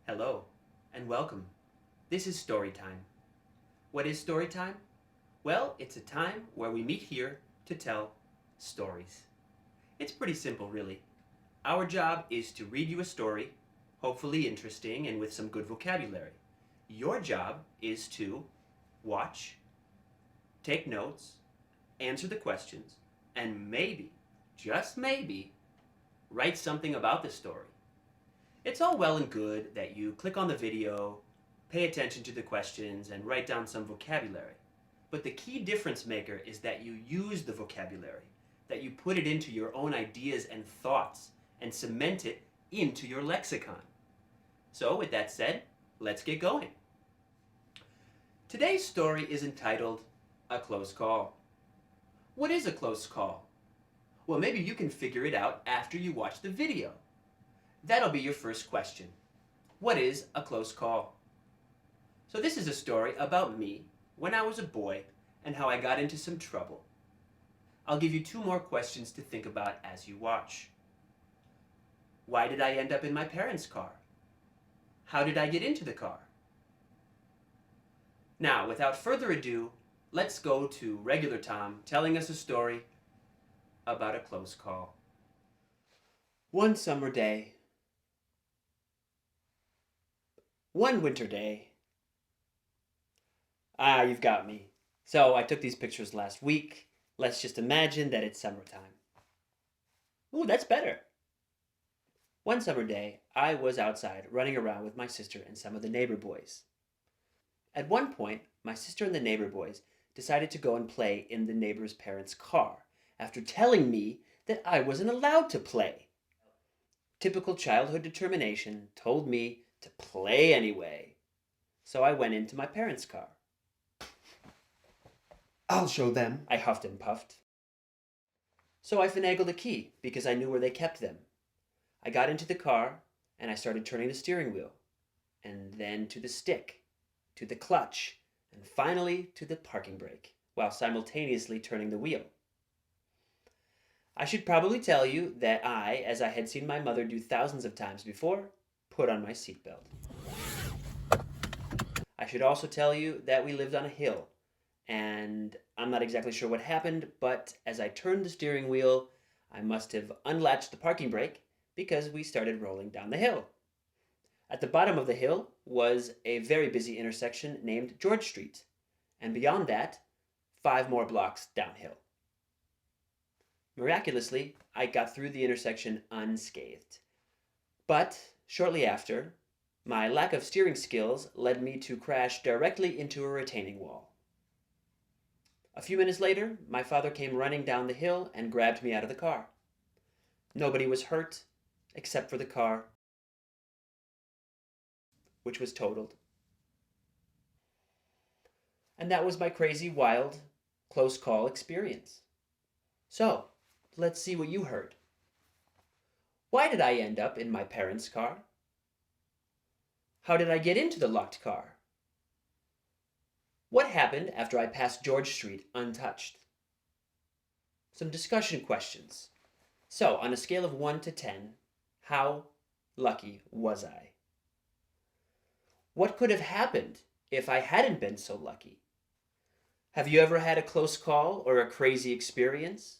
Hello, and welcome. This is story time. What is story time? Well, it's a time where we meet here to tell stories. It's pretty simple, really. Our job is to read you a story, hopefully interesting and with some good vocabulary. Your job is to watch, take notes, answer the questions, and maybe, just maybe, write something about the story. It's all well and good that you click on the video, pay attention to the questions, and write down some vocabulary. But the key difference maker is that you use the vocabulary, that you put it into your own ideas and thoughts, and cement it into your lexicon. So, with that said, let's get going. Today's story is entitled A Close Call. What is a close call? Well, maybe you can figure it out after you watch the video. That'll be your first question. What is a close call? So this is a story about me when I was a boy and how I got into some trouble. I'll give you two more questions to think about as you watch. Why did I end up in my parents' car? How did I get into the car? Now, without further ado, let's go to regular Tom telling us a story about a close call. One summer day, one winter day. You've got me. So I took these pictures last week. Let's just imagine that it's summertime. Ooh, that's better. One summer day, I was outside running around with my sister and some of the neighbor boys. At one point, my sister and the neighbor boys decided to go and play in the neighbor's parents' car after telling me that I wasn't allowed to play. Typical childhood determination told me to play anyway. So I went into my parents' car. I'll show them. I huffed and puffed. So I finagled a key because I knew where they kept them. I got into the car and I started turning the steering wheel, and then to the stick, to the clutch, and finally to the parking brake, while simultaneously turning the wheel. I should probably tell you that I, as I had seen my mother do thousands of times before, put on my seatbelt. I should also tell you that we lived on a hill, and I'm not exactly sure what happened, but as I turned the steering wheel, I must have unlatched the parking brake because we started rolling down the hill. At the bottom of the hill was a very busy intersection named George Street, and beyond that, 5 more blocks downhill. Miraculously, I got through the intersection unscathed. But shortly after, my lack of steering skills led me to crash directly into a retaining wall. A few minutes later, my father came running down the hill and grabbed me out of the car. Nobody was hurt, except for the car, which was totaled. And that was my crazy, wild, close call experience. So, let's see what you heard. Why did I end up in my parents' car? How did I get into the locked car? What happened after I passed George Street untouched? Some discussion questions. So, on a scale of 1 to 10, how lucky was I? What could have happened if I hadn't been so lucky? Have you ever had a close call or a crazy experience?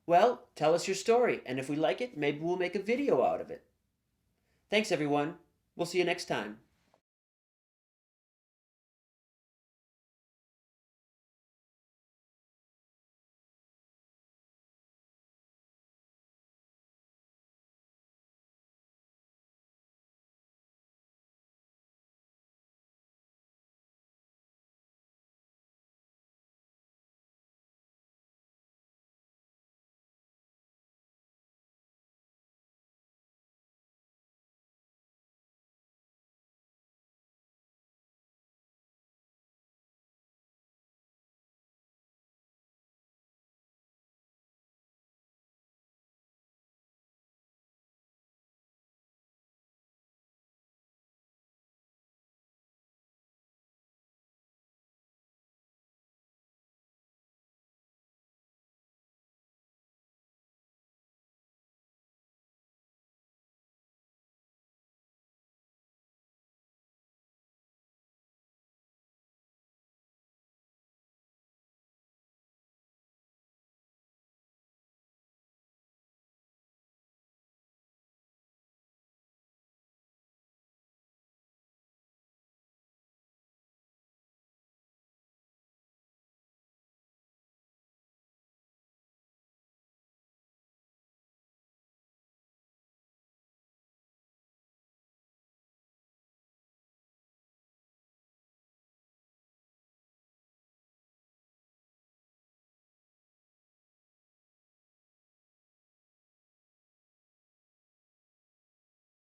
Well, tell us your story, and if we like it, maybe we'll make a video out of it. Thanks, everyone. We'll see you next time.